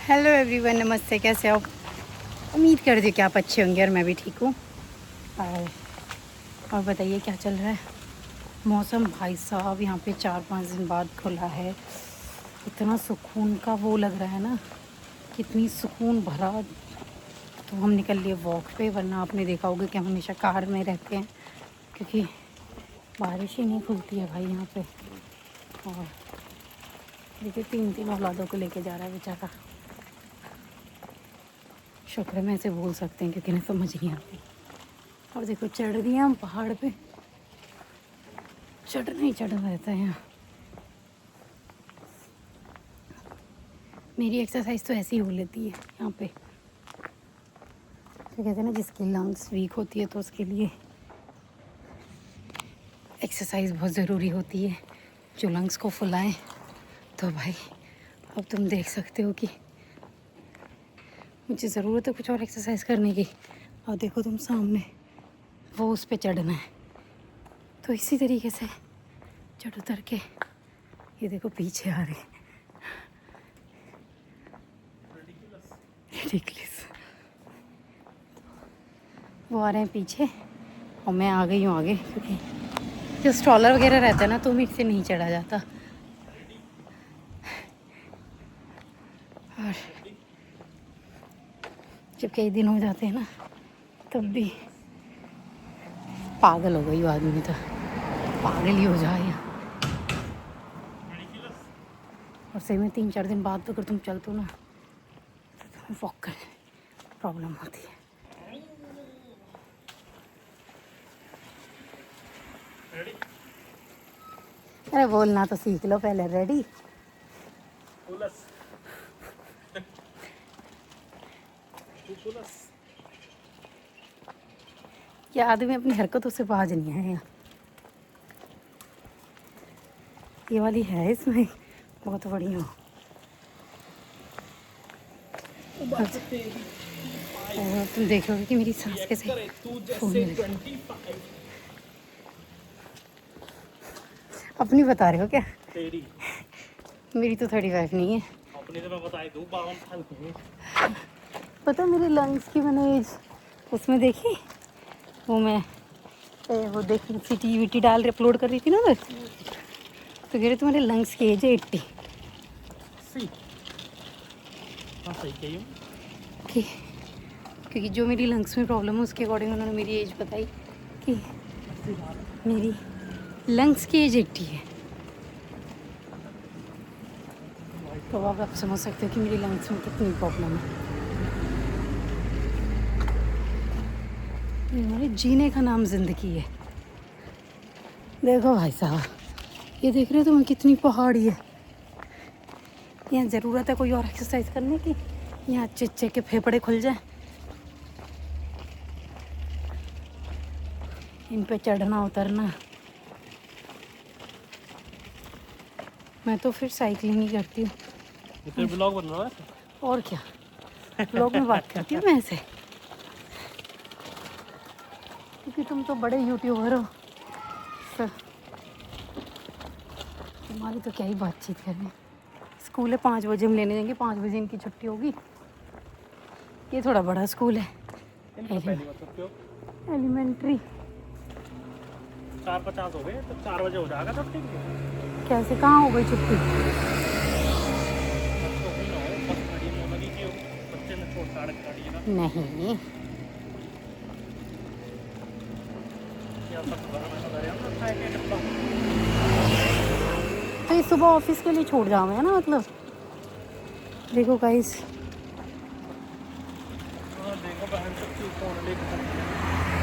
Hello everyone, नमस्ते। कैसे हो? उम्मीद कर दी कि आप अच्छे होंगे और मैं भी ठीक हूँ। और बताइए क्या चल रहा है? मौसम भाई साहब यहाँ पे 4-5 दिन बाद खुला है। इतना सुकून का वो लग रहा है ना, कितनी सुकून भरा। तो हम निकल लिए वॉक पे, वरना आपने देखा होगा कि हम हमेशा कार में रहते हैं क्योंकि बारिश ही नहीं खुलती है भाई यहाँ पे। और देखिए 3-3 औलादों को लेके जा रहा है बेचारा। शुक्र है मैं इसे बोल सकते हैं क्योंकि ना समझ नहीं आती। और देखो चढ़ रही हैं हम पहाड़ पे। चढ़ना ही चढ़ना रहता है यहाँ। मेरी एक्सरसाइज तो ऐसी ही हो लेती है यहाँ पे। तो कहते हैं ना, जिसकी लंग्स वीक होती है तो उसके लिए एक्सरसाइज बहुत ज़रूरी होती है, जो लंग्स को फुलाएं। तो भाई अब तुम देख सकते हो कि मुझे ज़रूरत है कुछ और एक्सरसाइज करने की, और देखो तुम सामने वो उस पर चढ़ना है। तो इसी तरीके से चढ़ उतर के ये देखो पीछे आ रहे, रिडिकुलस। वो आ रहे हैं पीछे और मैं आ गई हूँ आगे, क्योंकि जो स्ट्रॉलर वगैरह रहता है ना तो मेरे से नहीं चढ़ा जाता। और जब कई दिन हो जाते हैं ना तब भी पागल हो गई वो आदमी, तो पागल ही हो जाए। और सही में 3-4 दिन बाद तो अगर तुम चलते हो ना तो तुम्हें वॉक करने प्रॉब्लम होती है। अरे बोलना तो सीख लो पहले। रेडी? ये आदमी अपनी हरकतों से बाज नहीं है यहाँ। ये वाली है इसमें बहुत बढ़िया। और तुम देखोगे कि मेरी सांस कैसे फूलने लगी। अपनी बता रहे हो क्या? मेरी तो 35 नहीं है। अपनी तो मैं बताई दूं 52 साल की। पता मेरे लंग्स की मैंने एज उसमें देखी, वो मैं वो देख सिटी विटी डाल रही, अपलोड कर रही थी ना उधर, तो कह रहे तुम्हारे लंग्स की एज है 80। क्योंकि जो मेरी लंग्स में प्रॉब्लम है उसके अकॉर्डिंग उन्होंने मेरी एज बताई कि मेरी लंग्स की एज 80 है। तो अब आप समझ सकते हो कि मेरी लंग्स में कितनी प्रॉब्लम है। हमारे जीने का नाम जिंदगी है। देखो भाई साहब, ये देख रहे हो तुम कितनी पहाड़ी है। यहाँ ज़रूरत है कोई और एक्सरसाइज करने की? यहाँ अच्छे अच्छे के फेफड़े खुल जाए। इन पे चढ़ना उतरना। मैं तो फिर साइकिलिंग ही करती हूँ। फिर ब्लॉग बन रहा है और क्या, ब्लॉग में बात करती हूँ मैं ऐसे, क्योंकि तुम तो बड़े यूट्यूबर हो सर। तुम्हारी तो क्या ही बातचीत करनी। स्कूल है 5 बजे हम लेने जाएंगे, 5 बजे इनकी छुट्टी होगी। ये थोड़ा बड़ा स्कूल है, एलिमेंट्री। 4:50 हो गए तो 4 बजे हो जाएगा छुट्टी। कैसे कहाँ हो गई छुट्टी? नहीं, तो ये सुबह ऑफिस के लिए छोड़ जाओ है ना, मतलब। देखो गाइस,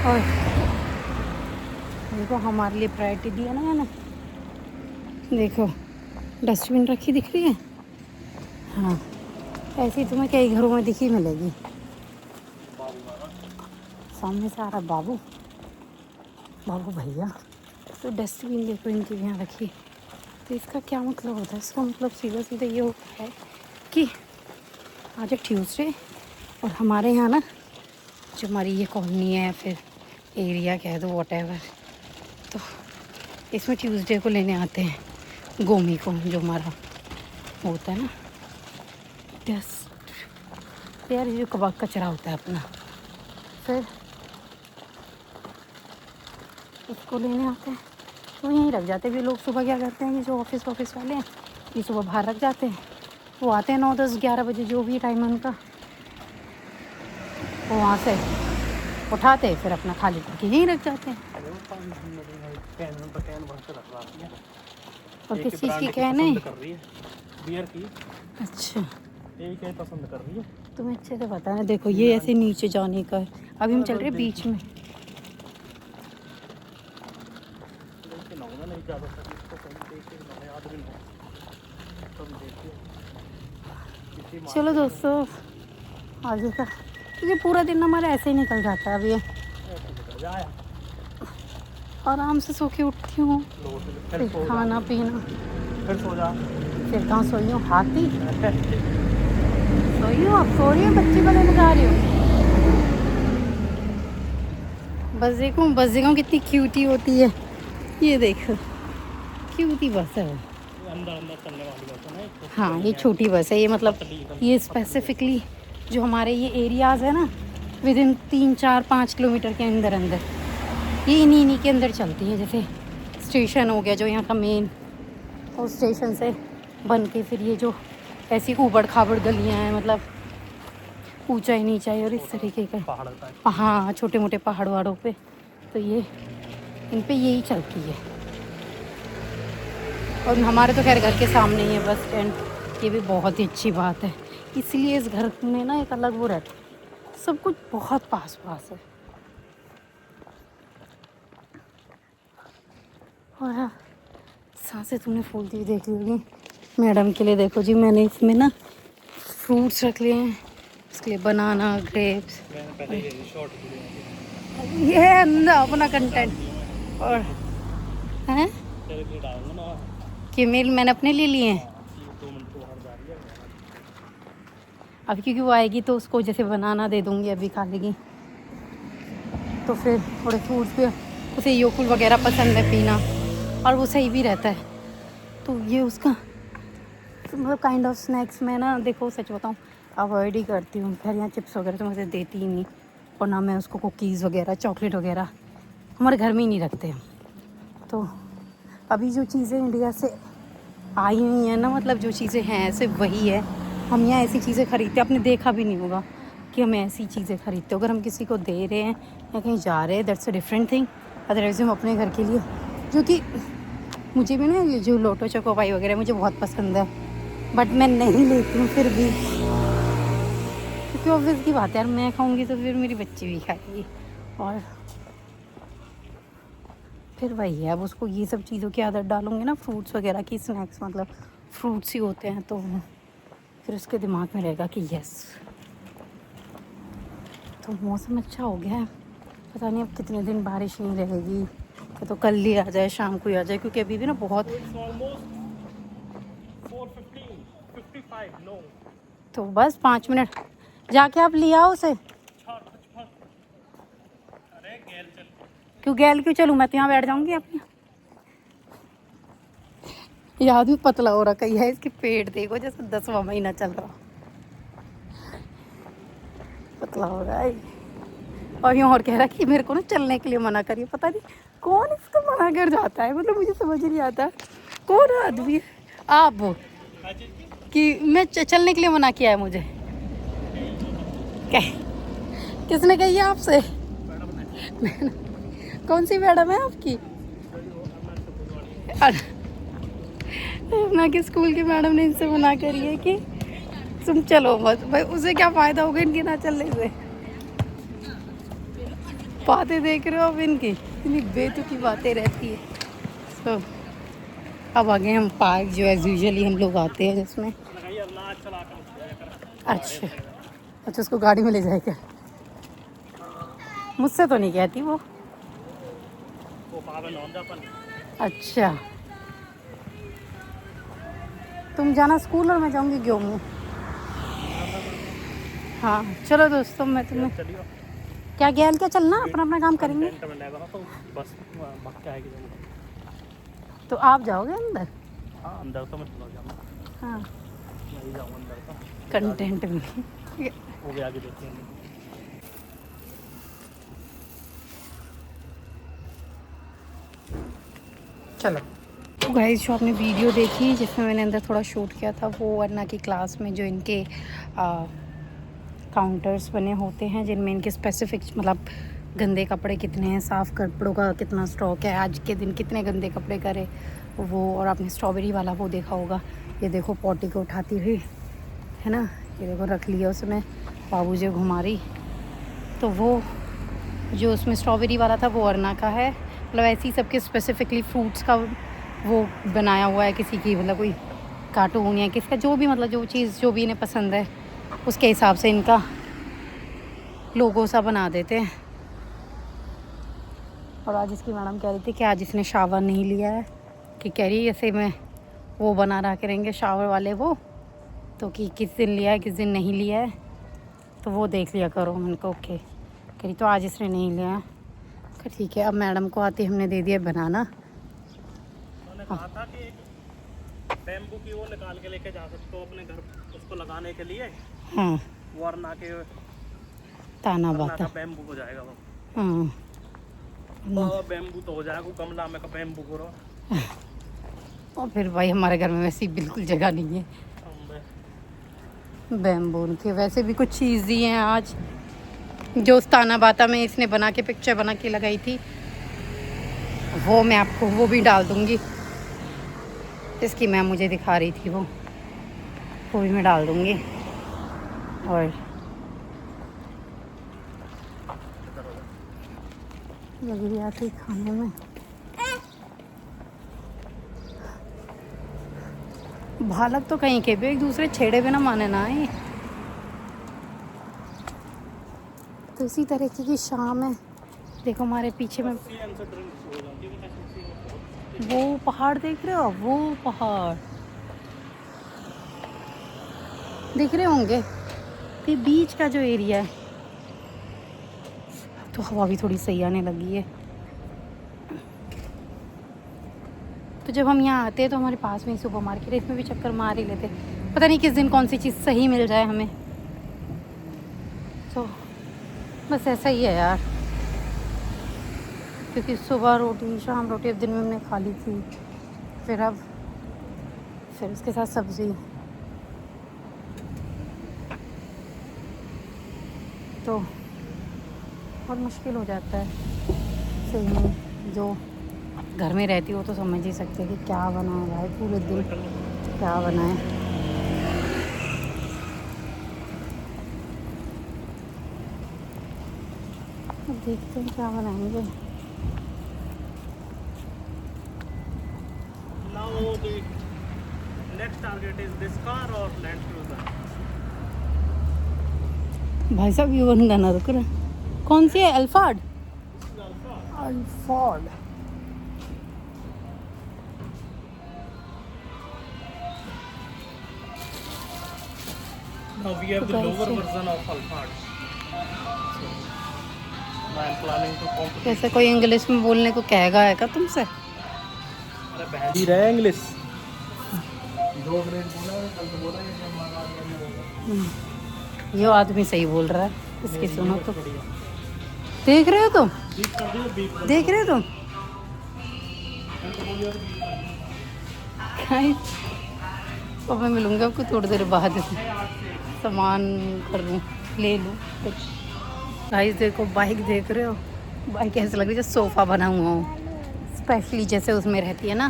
और देखो हमारे लिए प्रायोरिटी दिया ना ना। देखो डस्टबिन रखी दिख रही है। हाँ, ऐसी तुम्हें कई घरों में दिखी मिलेगी। सामने से आ रहा बाबू, बाबू भैया। तो डस्टबिन देखो इनकी यहाँ रखी। तो इसका क्या मतलब होता है? इसका मतलब सीधा सीधा ये होता है कि आज है ट्यूसडे, और हमारे यहाँ ना जो हमारी ये कॉलोनी है, फिर एरिया कह दो व्हाटएवर, तो इसमें ट्यूसडे को लेने आते हैं गोमी को, जो हमारा होता है ना डस्ट पे यार ये जो कबाब कचरा होता है अपना, फिर उसको लेने आते हैं तो यहीं रख जाते हैं। भी लोग सुबह क्या करते हैं, ये जो ऑफिस वाले हैं ये सुबह बाहर रख जाते हैं, वो आते हैं 9, 10, 11 बजे जो भी टाइम है उनका, वो वहाँ से उठाते फिर अपना खाली करके यहीं रख जाते हैं। और किस चीज़ की कैन है? बियर की। अच्छा, एक है पसंद कर रही है। तुम्हें अच्छे से पता है। देखो ये ऐसे नीचे जाने का है, अभी हम चल रहे हैं बीच में। चलो दोस्तों आगे का, ये पूरा दिन हमारा ऐसे ही निकल जाता है। अब ये आराम से सो के उठती हूँ, फिर खाना पीना, फिर सो जा। फिर कहाँ सोई हूँ? हाथी सोई हूँ। अब सो रही हूँ, बच्ची को लेने जा रही हूँ। बस देखो कितनी क्यूटी होती है, ये देखो क्यूटी बस है। अंदर चलने वाली बस है ना। हाँ ये छोटी बस है, ये मतलब ये स्पेसिफिकली जो हमारे ये एरियाज़ है ना, विद इन 3, 4, 5 किलोमीटर के अंदर ये इन्हीं के अंदर चलती है। जैसे स्टेशन हो गया जो यहाँ का मेन, उस स्टेशन से बन के फिर ये जो ऐसी ऊबड़ खाबड़ गलियाँ हैं, मतलब ऊंचाई नीचाई और इस तरीके का, हाँ छोटे मोटे पहाड़ वहाड़ों पे, तो ये इन पे यही चलती है। और हमारे तो खैर घर के सामने ही है बस स्टैंड, ये भी बहुत ही अच्छी बात है। इसलिए इस घर में ना एक अलग वो रहता है, सब कुछ बहुत पास है। और हाँ, सांसें तुमने फूलती हुई देख ली होगी। मैडम के लिए देखो जी, मैंने इसमें ना फ्रूट्स रख लिए हैं, उसके लिए बनाना, ग्रेप्स, ये है अंदर अपना कंटेंट। और हैं कि मैंने अपने लिए लिए हैं। अब क्योंकि वो आएगी तो उसको जैसे बनाना दे दूँगी, अभी खा लेगी, तो फिर थोड़े फ्रूट्स भी, उसे योगुर्ट वगैरह पसंद है पीना, और वो सही भी रहता है। तो ये उसका मतलब काइंड ऑफ स्नैक्स में ना, देखो सच बताऊँ अवॉइड ही करती हूँ। खैर यहाँ चिप्स वगैरह तो मुझे देती ही नहीं, और ना मैं उसको कुकीज़ वगैरह, चॉकलेट वगैरह हमारे घर में ही नहीं रखते हैं। तो अभी जो चीज़ें इंडिया से आई हुई हैं ना, मतलब जो चीज़ें हैं सिर्फ वही है। हम यहाँ ऐसी चीज़ें खरीदते, आपने देखा भी नहीं होगा कि हम ऐसी चीज़ें खरीदते। अगर हम किसी को दे रहे हैं या कहीं जा रहे हैं, that's a different thing. Otherwise हम अपने घर के लिए, जो कि मुझे भी ना ये जो लोटो चोको पाई वगैरह मुझे बहुत पसंद है, बट मैं नहीं लेती हूँ फिर भी, क्योंकि ऑब्वियस की बात है यार, मैं खाऊंगी तो फिर मेरी बच्ची भी खाएगी, और फिर वही है। अब उसको ये सब चीज़ों की आदत डालूंगी ना, फ्रूट्स वगैरह की, स्नैक्स मतलब फ्रूट्स ही होते हैं, तो फिर उसके दिमाग में रहेगा कि यस। तो मौसम अच्छा हो गया है, पता नहीं अब कितने दिन बारिश नहीं रहेगी, तो कल ही आ जाए, शाम को ही आ जाए, क्योंकि अभी भी ना बहुत, तो बस 5 मिनट जाके आप ले आओ उसे। क्यों चलूँ मैं तो यहाँ बैठ जाऊँगी अपनी। ये आदमी पतला हो रखा है, इसके पेट देखो जैसे 10वां महीना चल रहा, पतला हो रहा है। और यूँ और कह रहा कि मेरे को ना चलने के लिए मना करिए। पता नहीं कौन इसको मना कर जाता है, मतलब मुझे समझ नहीं आता कौन आदमी आप वो कि मैं चलने के लिए मना किया है मुझे। क्या किसने कही है आपसे? कौन सी मैडम है आपकी? ना कि स्कूल की मैडम ने इनसे मना करी है कि तुम चलो मत। भाई उसे क्या फ़ायदा होगा इनके ना चलने से? बातें देख रहे हो अब इनकी, इतनी बेतुकी बातें रहती है। तो अब आ गए हम पार्क, जो एज यूजुअली हम लोग आते हैं जिसमें। अच्छा उसको गाड़ी में ले जाएगा? मुझसे तो नहीं कहती वो। अच्छा तुम जाना स्कूल और मैं जाऊंगी गेहूँ। हाँ चलो दोस्तों, मैं तुम्हें क्या गैल क्या चलना, अपना अपना काम करेंगे। तो आप जाओगे अंदर? हाँ अंदर तो मैं चला जाऊंगा। हाँ नहीं जाऊंगा अंदर तो। कंटेंट में वो भी आगे देखेंगे। चलो तो गाइस, जो आपने वीडियो देखी जिसमें मैंने अंदर थोड़ा शूट किया था, वो वरना की क्लास में जो इनके काउंटर्स बने होते हैं जिनमें इनके स्पेसिफिक मतलब गंदे कपड़े कितने हैं, साफ़ कपड़ों का कितना स्टॉक है, आज के दिन कितने गंदे कपड़े करे वो। और आपने स्ट्रॉबेरी वाला वो देखा होगा, ये देखो पॉटी को उठाती हुई है ना, ये देखो रख लिया उसमें, बाबू जी घुमा रही। तो वो जो उसमें स्ट्रॉबेरी वाला था वो अरना का है, मतलब ऐसे ही सबके स्पेसिफिकली फ्रूट्स का वो बनाया हुआ है, किसी की मतलब कोई कार्टून या किसका जो भी, मतलब जो चीज़ जो भी इन्हें पसंद है उसके हिसाब से इनका लोगो सा बना देते हैं। और आज इसकी मैडम कह रही थी कि आज इसने शावर नहीं लिया है, कि कह रही ऐसे में वो बना रहा करेंगे शावर वाले वो, तो कि किस दिन लिया है किस दिन नहीं लिया है, तो वो देख लिया करो। मैंने कहा ओके। कह रही तो आज इसने नहीं लिया है। ठीक है, अब मैडम को आते हमने दे दिया बनाना। उन्होंने कहा था कि एक बैम्बू की वो निकाल के लेके जा सकते हो अपने घर, उसको लगाने के लिए। हाँ, वरना के ताना बाता। बैम्बू हो जाएगा वो। हाँ, बैम्बू तो हो जाएगा, गमला में का बैम्बू करो। और फिर भाई हमारे घर में वैसी बिल्कुल जगह नहीं है बैम्बू के। वैसे भी कुछ चीज़ दी हैं आज, जो उस ताना बाता में इसने बना के पिक्चर बना के लगाई थी, वो मैं आपको वो भी डाल दूँगी। इसकी मैम मुझे दिखा रही थी वो भी मैं डाल दूँगी। और लग रही आती खाने में भालक तो कहीं के भी एक दूसरे छेड़े बिना माने ना आए। तो इसी तरीके की शाम है। देखो हमारे पीछे में वो पहाड़ देख रहे हो, वो पहाड़ दिख रहे होंगे, ये बीच का जो एरिया है। तो हवा भी थोड़ी सही आने लगी है। तो जब हम यहाँ आते हैं तो हमारे पास में ही सुपर मार्केट है, इसमें भी चक्कर मार ही लेते। पता नहीं किस दिन कौन सी चीज़ सही मिल जाए हमें। तो बस ऐसा ही है यार, क्योंकि सुबह रोटी शाम रोटी अब दिन में हमने खा ली थी, फिर उसके साथ सब्ज़ी, तो बहुत मुश्किल हो जाता है। सही में जो घर में रहती हो तो समझ ही सकते कि क्या बनाए भाई, पूरे दिन क्या बनाए। अब देखते हैं क्या बनाएंगे। Now the next target is this car or Land Cruiser. भाई साहब ये बंदा ना रुक रहा, कौन सी है? Alphard. Alphard Now we have the lower version of Alphard. So I am planning to compete. जैसे कोई इंग्लिश में बोलने को कहेगा है क्या तुमसे? अरे बहन ही रहे इंग्लिश। 2 ग्रेड बोला है, कल तो बोला है कि हमारा ये आदमी सही बोल रहा है, इसकी सुनो तो। देख रहे हो तुम, देख रहे हो तुम तो मैं मिलूँगी आपको थोड़ी देर बाद, सामान कर लूँ, ले लूँ कुछ। गाइस देखो बाइक देख रहे हो, बाइक ऐसे लग रही है सोफ़ा बना हुआ हो, स्पेशली जैसे उसमें रहती है ना,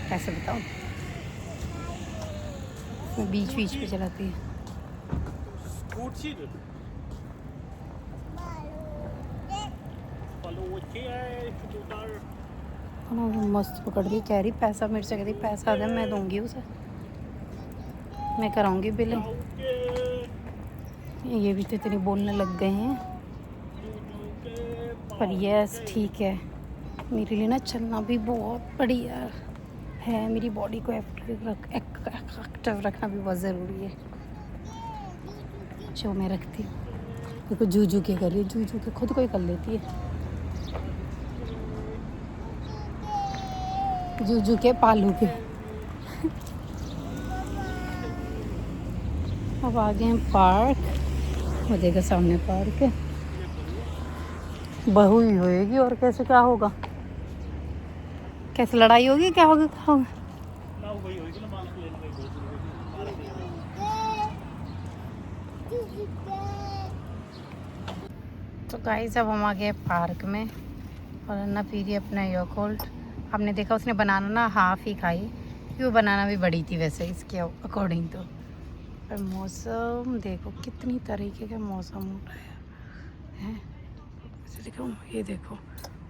कैसे बताओ, बीच बीच पे चलाती है। मस्त पकड़ रही, कह रही पैसा मेरे से, कह रही पैसा दे मैं दूंगी उसे, मैं कराऊंगी बिलिंग। ये भी तो इतनी बोलने लग गए हैं। पर यस ठीक है, मेरे लिए ना चलना भी बहुत बढ़िया है, मेरी बॉडी को एक्टिव रखना भी बहुत ज़रूरी है, जो मैं रखती हूँ। देखो जूजू के कर रही है, जूजू के खुद को ही कर लेती है, जूजू के पालू के। अब आ गए हैं पार्क। वो देखो सामने पार्क है। बहू ही होएगी और कैसे क्या होगा, कैसे लड़ाई होगी, क्या होगा क्या होगा। ना वो वही होगी ना, मालूम लेने गई बहुत दूर तो गाइस अब हम आ गए पार्क में और अन्ना पी रही अपना योगर्ट। आपने देखा उसने बनाना ना हाफ ही खाई क्योंकि वो बनाना भी बड़ी थी वैसे इसके अकॉर्डिंग तो। पर मौसम देखो कितनी तरीके का मौसम हो रहा है। देखो ये देखो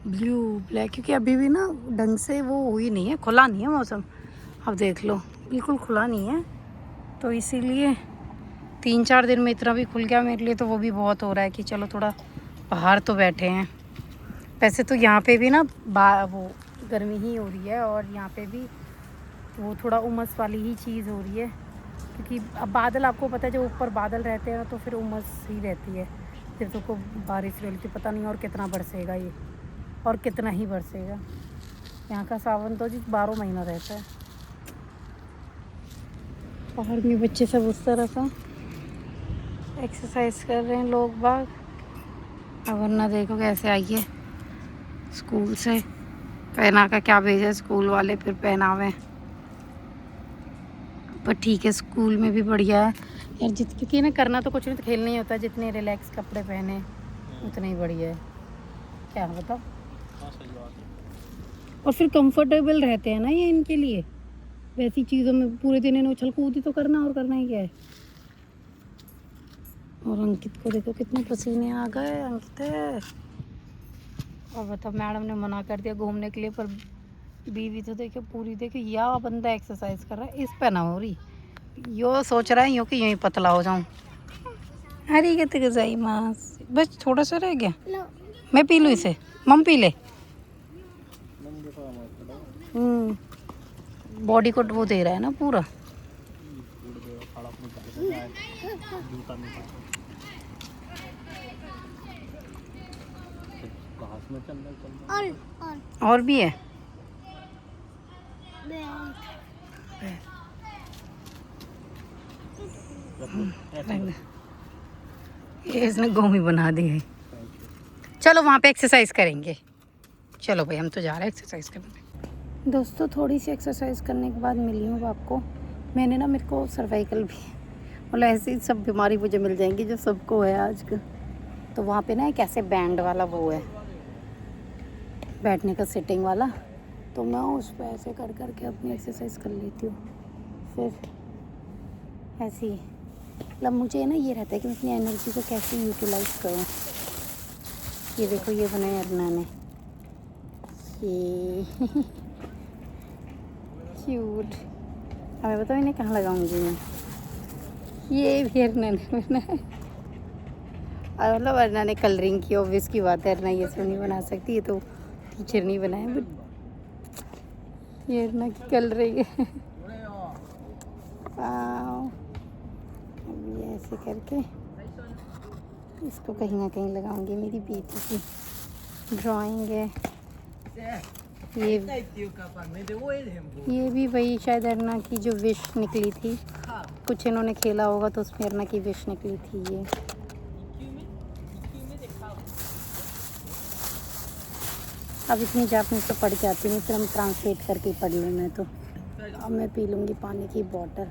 ब्लू ब्लैक, क्योंकि अभी भी ना ढंग से वो हुई नहीं है, खुला नहीं है मौसम। अब देख लो बिल्कुल खुला नहीं है, तो इसीलिए 3-4 दिन में इतना भी खुल गया मेरे लिए तो वो भी बहुत हो रहा है कि चलो थोड़ा बाहर तो बैठे हैं। वैसे तो यहाँ पे भी ना वो गर्मी ही हो रही है और यहाँ पे भी वो थोड़ा उमस वाली ही चीज़ हो रही है, क्योंकि अब बादल, आपको पता है जब ऊपर बादल रहते हैं तो फिर उमस ही रहती है। फिर तो को बारिश रही थी, पता नहीं और कितना बरसेगा ये, और कितना ही बरसेगा। यहाँ का सावन तो जी 12 महीना रहता है। बाहर में बच्चे सब उस तरह सा एक्सरसाइज कर रहे हैं लोग बाग। अब वरना देखो कैसे आई है स्कूल से, पहना का क्या भेजा स्कूल वाले, फिर पहनावे। पर ठीक है स्कूल में भी बढ़िया है यार, क्योंकि ना करना तो कुछ नहीं, तो खेलना ही होता है। जितने रिलैक्स कपड़े पहने उतना ही बढ़िया है, क्या बताओ। और फिर कंफर्टेबल रहते हैं ना ये इनके लिए, वैसी चीज़ों में पूरे दिन इन्हें उछल कूद ही तो करना, और करना ही क्या है। और अंकित को देखो कितने पसीने आ गए, अंकित है। और बताओ मैडम ने मना कर दिया घूमने के लिए, पर बीवी तो देखो पूरी, देखो या बंदा एक्सरसाइज कर रहा है, इस पे ना हो रही, यो सोच रहा है यूँ कि यूँ ही पतला हो जाऊँ। अरे कहते गजाई मास, बस थोड़ा सा रह गया, मैं पी लूँ इसे, मम पी ले। बॉडी को वो दे रहा है ना पूरा। और भी है ये इसने गोमी बना दी है। चलो वहाँ पे एक्सरसाइज करेंगे, चलो भाई हम तो जा रहे हैं एक्सरसाइज करने। दोस्तों थोड़ी सी एक्सरसाइज करने के बाद मिली हूँ आपको। मैंने ना, मेरे को सर्वाइकल भी, मतलब ऐसी सब बीमारी मुझे मिल जाएंगी जो सबको है आजकल। तो वहाँ पे ना एक ऐसे बैंड वाला वो है, बैठने का सिटिंग वाला, तो मैं उस पर ऐसे कर करके अपनी एक्सरसाइज कर लेती हूँ। फिर ऐसी मतलब मुझे ना ये रहता है कि मैं अपनी एनर्जी को कैसे यूटिलाइज करूँ। ये देखो ये बनाया अरना ने, ये क्यूट। हमें बताओ इन्हें कहाँ लगाऊंगी मैं। ये भी अरना ने बनाया, और मतलब अरना ने कलरिंग की, ऑब्वियस की बात है, अरना ये सब नहीं बना सकती, ये तो टीचर नहीं बनाया, बट ये अरना की कलरिंग है। अभी ऐसे करके इसको कहीं ना कहीं लगाऊंगी। मेरी बेटी की ड्राइंग है ये भी वही शायद अरना की जो विश निकली थी, कुछ इन्होंने खेला होगा तो उसमें अरना की विश निकली थी ये। अब इतनी जापनीज तो पढ़ के आती नहीं, फिर हम ट्रांसलेट करके पढ़ लूँ मैं तो। अब मैं पी लूँगी पानी की बॉटल।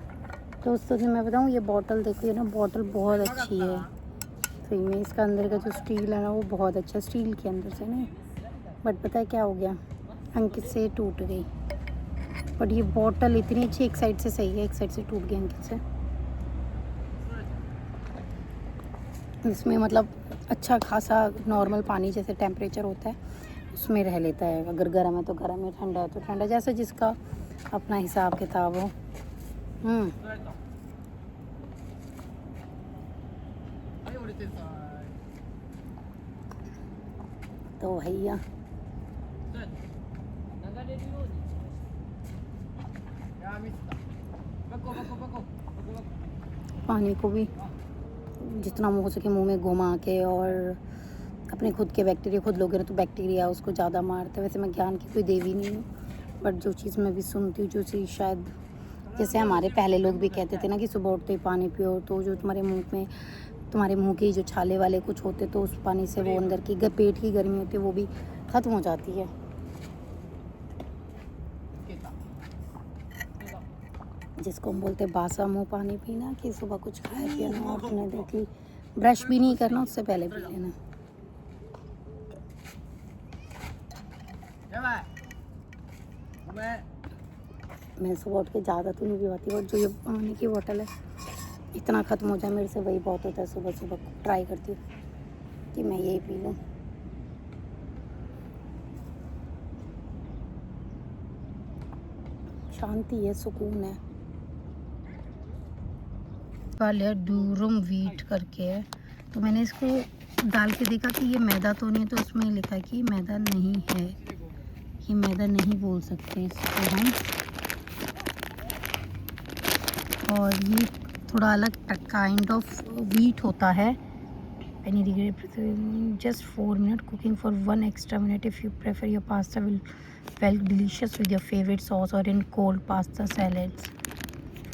दोस्तों से मैं बताऊँ, ये बॉटल देखो, ये ना बॉटल बहुत अच्छी है सही में। इसका अंदर का जो स्टील है ना वो बहुत अच्छा, स्टील के अंदर से ना, बट पता है क्या हो गया, अंकित से टूट गई। बट ये बॉटल इतनी अच्छी, एक साइड से सही है, एक साइड से टूट गई अंकित से। इसमें मतलब अच्छा खासा नॉर्मल पानी जैसे टेम्परेचर होता है उसमें रह लेता है। अगर गर्म है तो गर्म है, ठंडा है तो ठंडा, जैसे जिसका अपना हिसाब किताब हो। तो भैया पानी को भी जितना हो सके मुंह में घुमा के, और अपने खुद के बैक्टीरिया खुद लोगे ना तो बैक्टीरिया उसको ज़्यादा मारते हैं। वैसे मैं ज्ञान की कोई देवी नहीं हूँ, बट जो चीज़ मैं भी सुनती हूँ, जो चीज़ शायद जैसे हमारे पहले लोग भी कहते थे ना कि सुबह उठते ही पानी पियो, तो जो तुम्हारे मुंह के जो छाले वाले कुछ होते तो उस पानी से वो अंदर की पेट की गर्मी होती है वो भी ख़त्म हो जाती है। जिसको हम बोलते बासा मुँह पानी पीना, कि सुबह कुछ खाया पिया ना और तुमने देखी ब्रश भी नहीं करना, उससे पहले पी लेना। मैं सुबह उठ के ज़्यादा तो नहीं पीवाती, और जो ये पानी की बोतल है इतना ख़त्म हो जाए मेरे से वही बहुत होता है। सुबह सुबह ट्राई करती हूँ कि मैं यही पी लूँ। शांति है, सुकून है। वाले डूरम वीट करके है, तो मैंने इसको डाल के देखा कि ये मैदा तो नहीं है, तो उसमें लिखा है कि मैदा नहीं है, ये मैदा नहीं बोल सकते इसको हम। और ये थोड़ा अलग काइंड ऑफ वीट होता है। Just 4 minutes cooking for 1 extra minute if you prefer. Your pasta will well delicious with your favorite sauce or in cold pasta salads.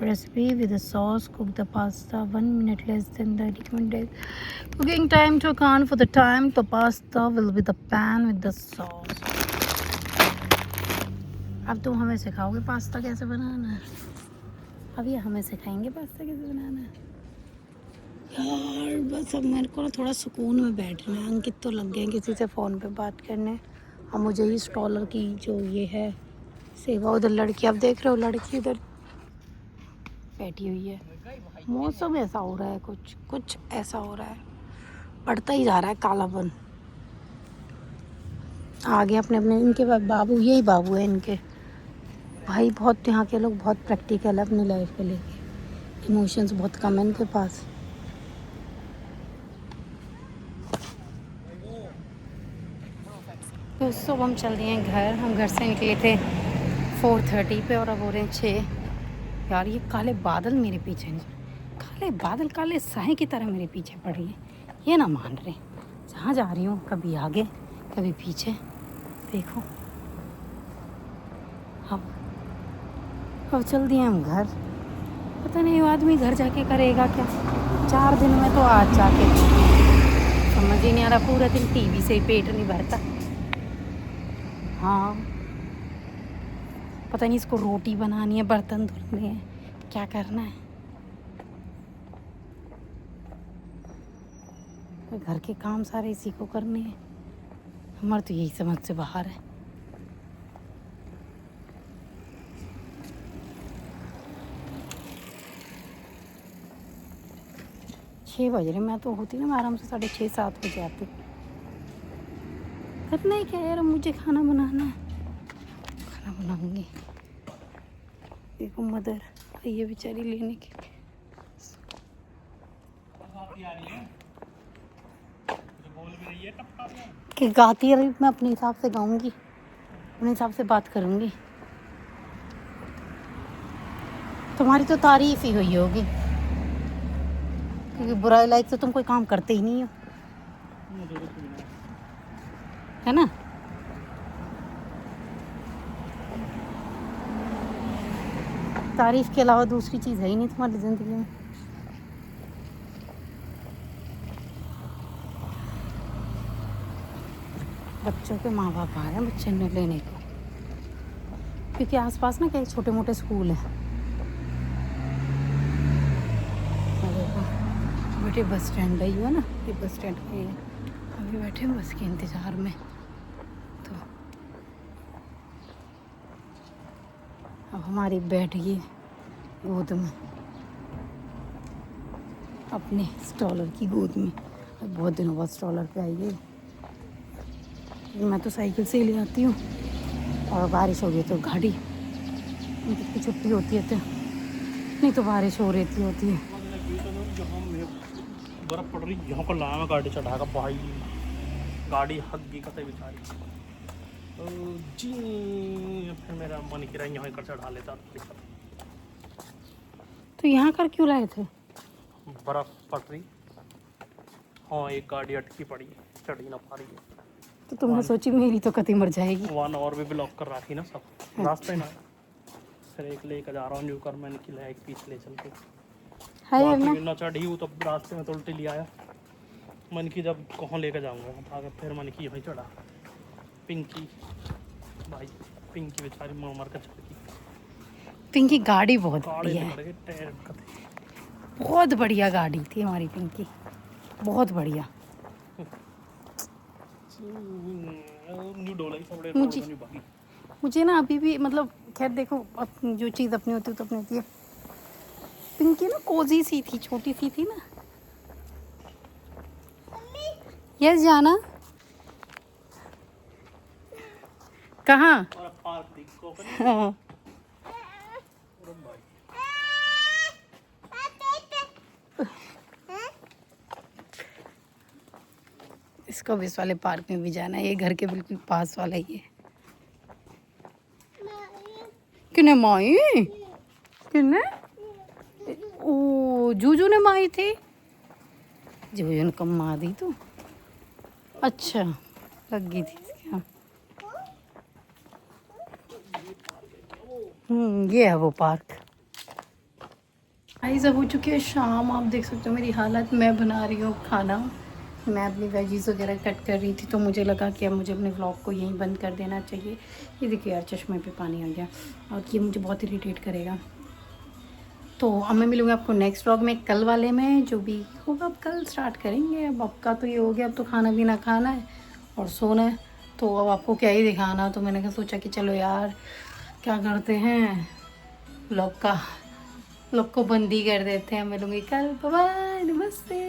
Recipe with the sauce, cook the pasta 1 minute less than the recommended cooking time. To account for the time, the pasta will be the pan with the sauce. अब तुम हमें सिखाओगे pasta कैसे बनाना है। अब ये हमें सिखाएंगे pasta कैसे बनाना है। यार बस अब मेरे को ना थोड़ा सुकून में बैठना है। अंकित तो लग गए किसी से फ़ोन पे बात करने, और मुझे ही स्टॉलर की जो ये है सेवा, उधर लड़की, आप देख रहे हो लड़की उधर बैठी हुई है। मौसम ऐसा हो रहा है, कुछ ऐसा हो रहा है, बढ़ता ही जा रहा है कालापन। आगे अपने इनके बाबू, यही बाबू है इनके भाई। बहुत यहाँ के लोग बहुत प्रैक्टिकल है अपनी लाइफ को लेके, इमोशंस बहुत कम है इनके पास। दोस्तों हम चल रहे हैं घर। हम घर से निकले थे 4:30 पे और अब हो रहे हैं 6। यार ये काले बादल मेरे पीछे नहीं, काले बादल काले साए की तरह मेरे पीछे पड़ रही है, ये ना मान रहे। जहाँ जा रही हूँ कभी आगे कभी पीछे। देखो अब चल दिए हम घर। पता नहीं वो आदमी घर जाके करेगा क्या। 4 दिन में तो आज जाके समझ ही नहीं आ रहा, पूरा दिन टीवी से ही पेट नहीं भरता। हाँ पता नहीं इसको रोटी बनानी है, बर्तन धुलने हैं, क्या करना है। घर के काम सारे इसी को करने हैं, हमारे तो यही समझ से बाहर है। छः बज रहे, मैं तो होती ना मैं आराम से 6:30-7 बजे आती। करना ही क्या यार, मुझे खाना बनाना है, खाना बनाऊंगी। देखो मदर ये बेचारी लेने के लिए कि गाती है। मैं अपने हिसाब से गाऊंगी, अपने हिसाब से बात करूंगी। तुम्हारी तो तारीफ ही हुई होगी, क्योंकि बुराई लायक तो तुम कोई काम करते ही नहीं हो, है ना। तारीफ के अलावा दूसरी चीज़ है ही नहीं तुम्हारी ज़िंदगी में। बच्चों के माँ बाप आ रहे हैं बच्चे ने लेने को, क्योंकि आसपास ना कई छोटे मोटे स्कूल हैं। बेटे बस स्टैंड गई हुआ ना, ये बस स्टैंड गई है, अभी बैठे हैं बस के इंतज़ार में। तो अब हमारी बैठ गई गोद में, अपने स्टॉलर की गोद में। अब बहुत दिनों बाद स्टॉलर पे आई है। मैं तो साइकिल से ही ले आती हूँ, और बारिश हो गई तो गाड़ी, उनकी छुट्टी होती है तो, नहीं तो बारिश हो रही होती है। बर्फ पड़ रही यहाँ पर लाया मैं गाड़ी चढ़ाकर भाई, गाड़ी हक गई कते बेचारी। तो जी फिर मेरा मन किया यहाँ कर चढ़ा लेता। तो यहाँ कर क्यों लाए थे? बर्फ पड़ रही, हाँ एक गाड़ी अटकी पड़ी, चढ़ ही ना पा रही है। तो तुमने सोची मेरी तो कती मर जाएगी। 1 और भी ब्लॉक कर रखी ना सब रास्ते ना। फिर एक लेकर जा रहा हूँ न्यूकर, मैंने खिलाया एक पीस ले चल के। हाय बाकी अरना, ना चढ़ी हूँ तो रास्ते में तो उल्टी ले आया। मन की जब कहाँ लेकर जाऊँगा आगे, फिर मन की यहीं चढ़ा। पिंकी भाई, पिंकी बेचारी मर मर कर चढ़ गई। पिंकी गाड़ी बहुत गाड़ी बढ़िया में है, चढ़ गई, टायर कते। बहुत बढ़िया गाड़ी थी हमारी पिंकी, बहुत बढ़िया। न्यू डोलाई सबड़े मुझे न्यू भागी। मुझे ना अभी भी मतलब, खैर देखो अब जो चीज़ अपनी होती है तो अपनी होती है। पिंकी ना कोजी सी थी, छोटी सी थी ना। यस जाना कहाँ? और पार्क देखो अपनी। हाँ। अरे भाई इसको भी इस वाले पार्क में भी जाना है, ये घर के बिल्कुल पास वाला ही है। किने माई? किने? ओ जूजू ने माई थी, जूजू ने कम मार दी तो। अच्छा लग गई थी इसके, हाँ। ये है वो पार्क। गाइस अब हो चुकी है शाम, आप देख सकते हो मेरी हालत। मैं बना रही हूँ खाना, मैं अपनी वेजीज वगैरह कट कर रही थी, तो मुझे लगा कि अब मुझे अपने व्लॉग को यहीं बंद कर देना चाहिए। ये देखिए यार चश्मे पे पानी आ गया, और ये मुझे बहुत इरिटेट करेगा। तो अब मैं मिलूँगी आपको नेक्स्ट व्लॉग में, कल वाले में, जो भी होगा अब कल स्टार्ट करेंगे। अब का तो ये हो गया, अब तो खाना पीना खाना है और सोना है, तो अब आपको क्या ही दिखाना। तो मैंने कहा सोचा कि चलो यार क्या करते हैं, व्लॉग को बंद ही कर देते हैं। मिलूँगी कल, बाय बाय, नमस्ते।